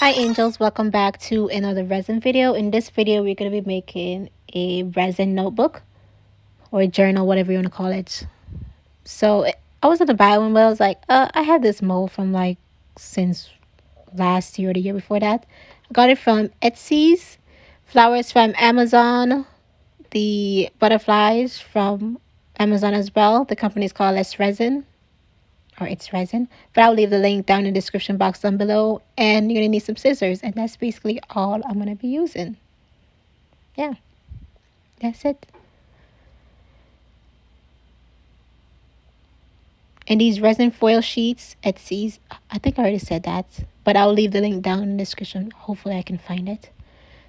Hi angels, welcome back to another resin video. In this video we're going to be making a resin notebook or journal, whatever you want to call it. So I was going to buy one, but I was like, I have this mold from like since last year or the year before that. I got it from Etsy's, flowers from Amazon, the butterflies from Amazon as well. The company is called Resin, or it's resin, but I'll leave the link down in the description box down below. And you're gonna need some scissors, and that's basically all I'm gonna be using. Yeah, that's it. And these resin foil sheets, Etsy's, I think I already said that, but I'll leave the link down in the description. Hopefully I can find it.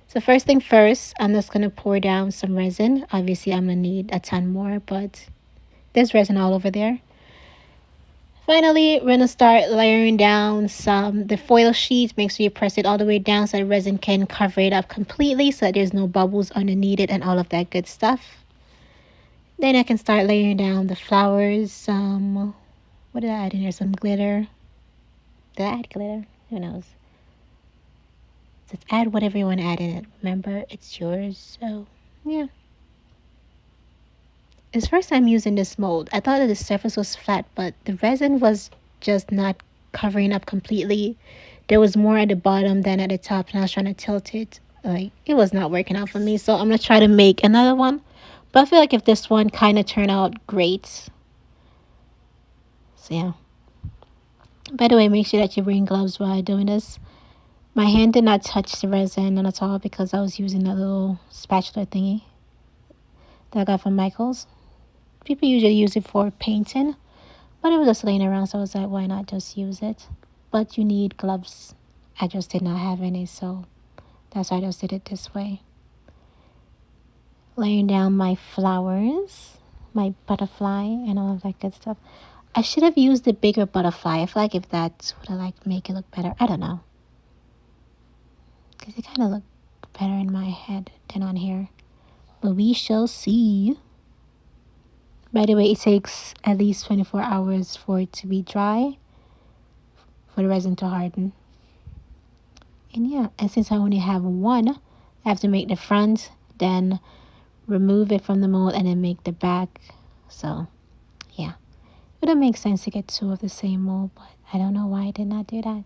So first thing first, I'm just gonna pour down some resin. Obviously I'm gonna need a ton more, but there's resin all over there. Finally, we're going to start layering down the foil sheets. Make sure you press it all the way down so the resin can cover it up completely so that there's no bubbles underneath it and all of that good stuff. Then I can start layering down the flowers. What did I add in here? Some glitter. Did I add glitter? Who knows? Just add whatever you want to add in it. Remember, it's yours. So, yeah. It's first time using this mold. I thought that the surface was flat, but the resin was just not covering up completely. There was more at the bottom than at the top, and I was trying to tilt it. Like, it was not working out for me, so I'm going to try to make another one. But I feel like if this one kind of turned out great. So, yeah. By the way, make sure that you're wearing gloves while doing this. My hand did not touch the resin at all because I was using that little spatula thingy that I got from Michael's. People usually use it for painting, but it was just laying around, so I was like, why not just use it? But you need gloves. I just did not have any, so that's why I just did it this way. Laying down my flowers, my butterfly, and all of that good stuff. I should have used the bigger butterfly. I feel like if that would have like make it look better. I don't know, because it kind of looked better in my head than on here. But we shall see. By the way, it takes at least 24 hours for it to be dry, for the resin to harden. And yeah, and since I only have one, I have to make the front, then remove it from the mold, and then make the back. So yeah, it would make sense to get two of the same mold, but I don't know why I did not do that.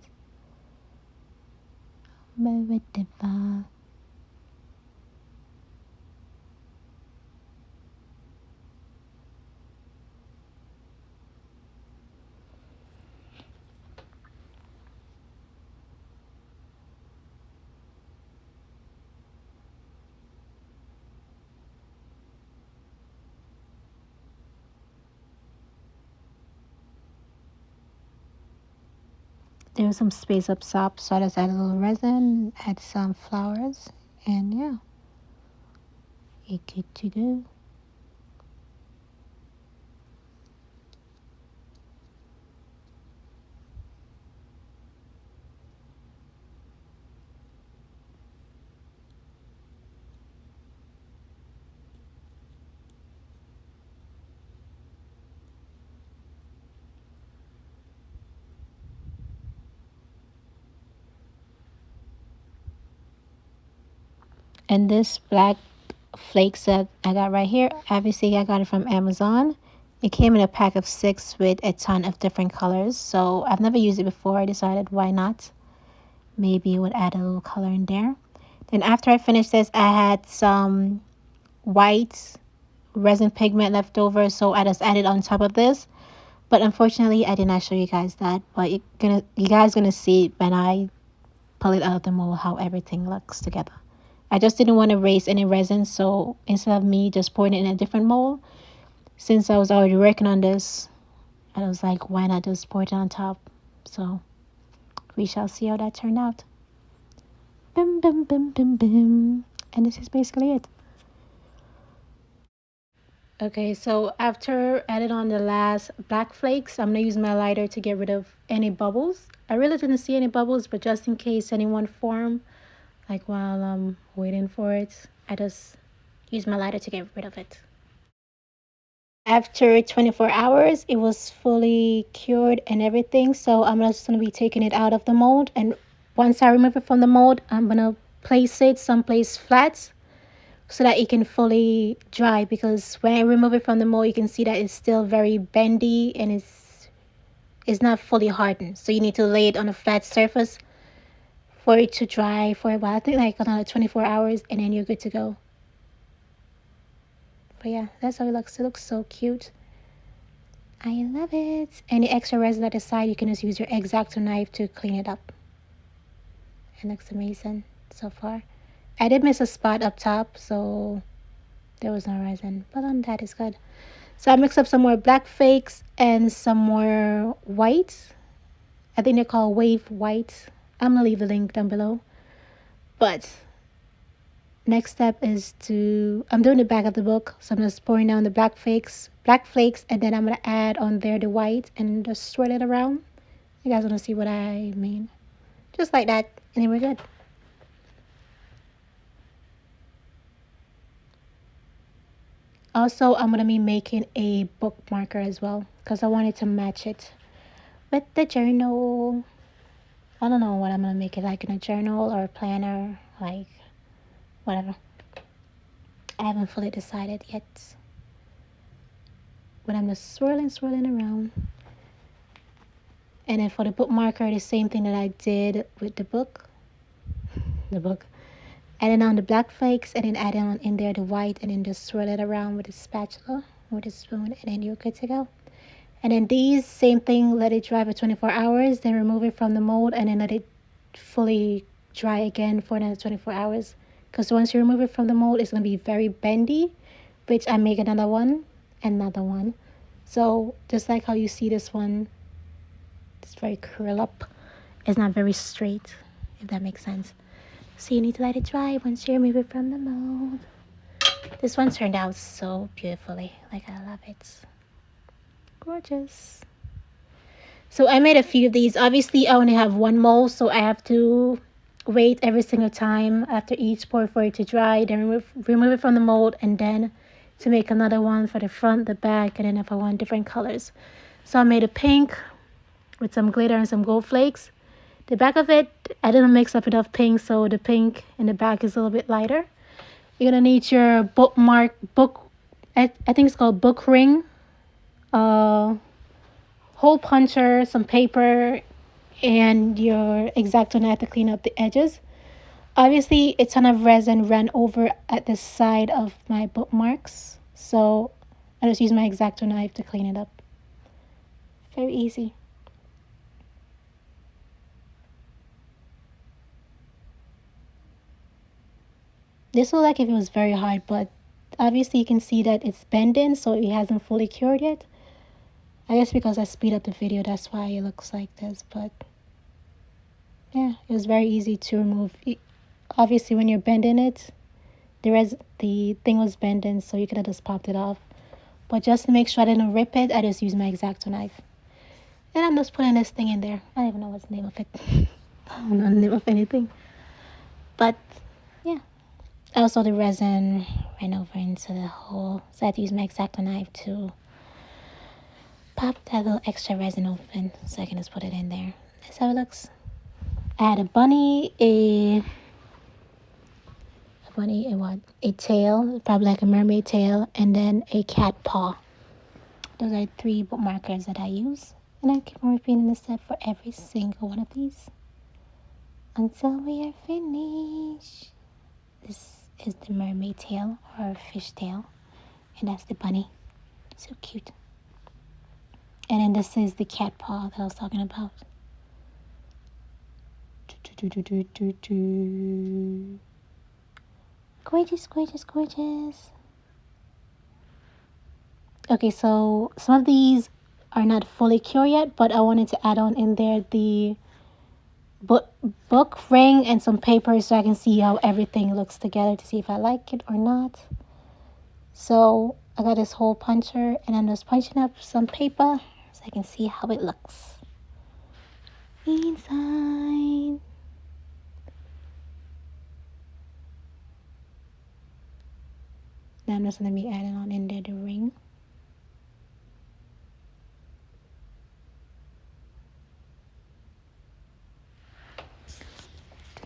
There was some space up top, so I just added a little resin, add some flowers, and yeah, it good to go. And this black flakes that I got right here, obviously I got it from Amazon. It came in a pack of 6 with a ton of different colors, so I've never used it before. I decided why not. Maybe it would add a little color in there. Then after I finished this, I had some white resin pigment left over, so I just added on top of this. But unfortunately, I did not show you guys that. But you guys gonna see when I pull it out of the mold how everything looks together. I just didn't want to waste any resin, so instead of me just pouring it in a different mold, since I was already working on this, I was like, why not just pour it on top? So we shall see how that turned out. Bim, bim, bim, bim, bim. And this is basically it. Okay, so after adding on the last black flakes, I'm going to use my lighter to get rid of any bubbles. I really didn't see any bubbles, but just in case anyone form, like while I'm waiting for it, I just use my lighter to get rid of it. After 24 hours, it was fully cured and everything, so I'm just going to be taking it out of the mold and once I remove it from the mold, I'm gonna place it someplace flat so that it can fully dry, because when I remove it from the mold, you can see that it's still very bendy and it's not fully hardened. So you need to lay it on a flat surface for it to dry for a while. I think like another 24 hours and then you're good to go. But yeah, that's how it looks. It looks so cute. I love it. Any extra resin at the side, you can just use your X-Acto knife to clean it up. It looks amazing so far. I did miss a spot up top, so there was no resin, but on that is good. So I mixed up some more black flakes and some more white. I think they're called wave white. I'm gonna leave the link down below. But next step is I'm doing the back of the book, so I'm just pouring down the black flakes, and then I'm gonna add on there the white and just swirl it around. You guys wanna see what I mean? Just like that, and then we're good. Also, I'm gonna be making a book marker as well because I wanted to match it with the journal. I don't know what I'm gonna make it, like in a journal or a planner, like whatever. I haven't fully decided yet. But I'm just swirling around. And then for the book marker, the same thing that I did with the book. Adding on the black flakes and then adding on in there the white and then just swirl it around with a spatula or with a spoon and then you're good to go. And then these, same thing, let it dry for 24 hours, then remove it from the mold and then let it fully dry again for another 24 hours. Because once you remove it from the mold, it's going to be very bendy, which I make another one. So just like how you see this one, it's very curl up. It's not very straight, if that makes sense. So you need to let it dry once you remove it from the mold. This one turned out so beautifully. Like, I love it. Gorgeous. So I made a few of these. Obviously, I only have one mold, so I have to wait every single time after each pour for it to dry, then remove it from the mold, and then to make another one for the front, the back, and then if I want different colors. So I made a pink with some glitter and some gold flakes. The back of it, I didn't mix up enough pink, so the pink in the back is a little bit lighter. You're gonna need your I think it's called book ring, hole puncher, some paper, and your X-Acto knife to clean up the edges. Obviously, a ton of resin ran over at the side of my bookmarks, so I just use my X-Acto knife to clean it up. Very easy. This looked like if it was very hard, but obviously you can see that it's bending, so it hasn't fully cured yet. I guess because I speed up the video, that's why it looks like this, but yeah, it was very easy to remove. Obviously, when you're bending it, the thing was bending, so you could have just popped it off. But just to make sure I didn't rip it, I just used my X-Acto knife. And I'm just putting this thing in there. I don't even know what's the name of it. I don't know the name of anything. But yeah. Also, the resin ran over into the hole, so I had to use my X-Acto knife to pop that little extra resin open so I can just put it in there. That's how it looks. I had a bunny, a tail, probably like a mermaid tail, and then a cat paw. Those are 3 bookmarkers that I use. And I keep on repeating this step for every single one of these until we are finished. This is the mermaid tail or fish tail, and that's the bunny. So cute. And then this is the cat paw that I was talking about. Gorgeous, gorgeous, gorgeous. Okay, so some of these are not fully cured yet, but I wanted to add on in there the book ring and some paper so I can see how everything looks together to see if I like it or not. So I got this hole puncher and I'm just punching up some paper so I can see how it looks inside. Now I'm just going to be adding on in there the ring.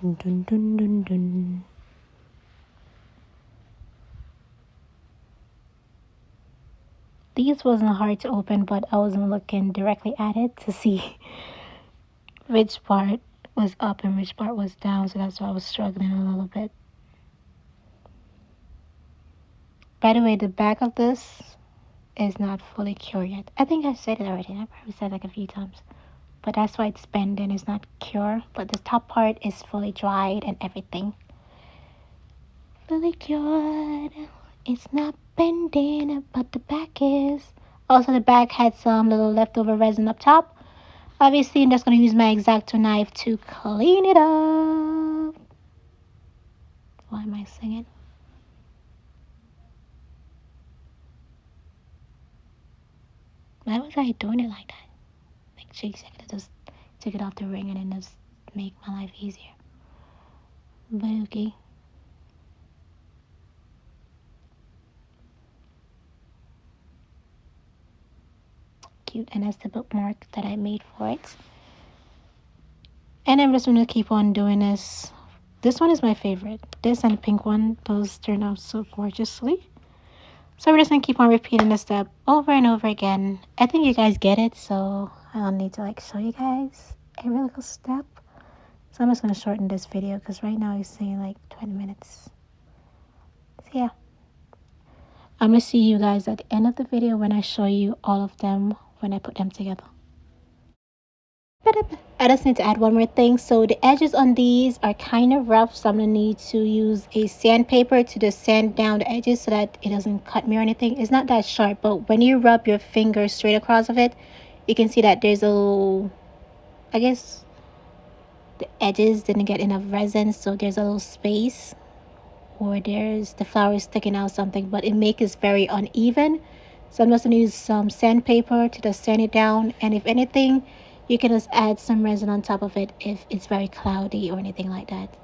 Dun, dun, dun, dun, dun. These wasn't hard to open, but I wasn't looking directly at it to see which part was up and which part was down, so that's why I was struggling a little bit. By the way, the back of this is not fully cured yet. I think I said it already. I probably said it like a few times. But that's why it's bending. It's not cured. But the top part is fully dried and everything. Fully cured. It's not bending, but the back is. Also, the back had some little leftover resin up top. Obviously, I'm just going to use my X-Acto knife to clean it up. Why am I singing? Why was I doing it like that? Like, jeez, I could have just took it off the ring and then just make my life easier. But okay. Cute, and that's the bookmark that I made for it. And I'm just going to keep on doing this. This one is my favorite. This and the pink one, those turn out so gorgeously. So we're just going to keep on repeating this step over and over again. I think you guys get it, so I don't need to like show you guys every little step. So I'm just going to shorten this video because right now it's saying like 20 minutes. So yeah. I'm going to see you guys at the end of the video when I show you all of them when I put them together. I just need to add one more thing. So the edges on these are kind of rough, so I'm going to need to use a sandpaper to just sand down the edges so that it doesn't cut me or anything. It's not that sharp, but when you rub your finger straight across of it, you can see that there's a little, I guess the edges didn't get enough resin, so there's a little space, or there's the flower sticking out something, but it makes it very uneven. So I'm just going to use some sandpaper to just sand it down, and if anything, you can just add some resin on top of it if it's very cloudy or anything like that.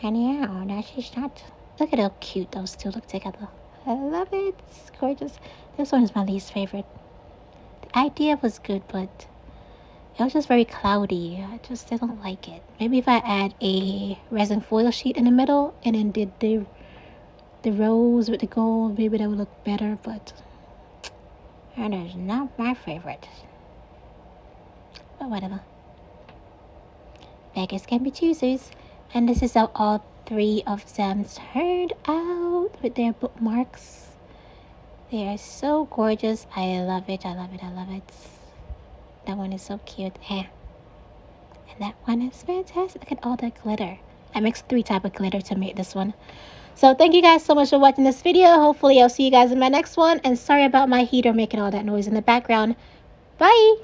And yeah, that's just that. Look at how cute those two look together. I love it. It's gorgeous. This one is my least favorite. The idea was good, but it was just very cloudy. I just didn't like it. Maybe if I add a resin foil sheet in the middle and then did the rose with the gold, maybe that would look better, but that is not my favorite. But whatever. Beggars can be choosers. And this is how all three of them turned out with their bookmarks. They are so gorgeous. I love it. I love it. I love it. That one is so cute. And that one is fantastic. Look at all that glitter. I mixed 3 types of glitter to make this one. So thank you guys so much for watching this video. Hopefully I'll see you guys in my next one. And sorry about my heater making all that noise in the background. Bye.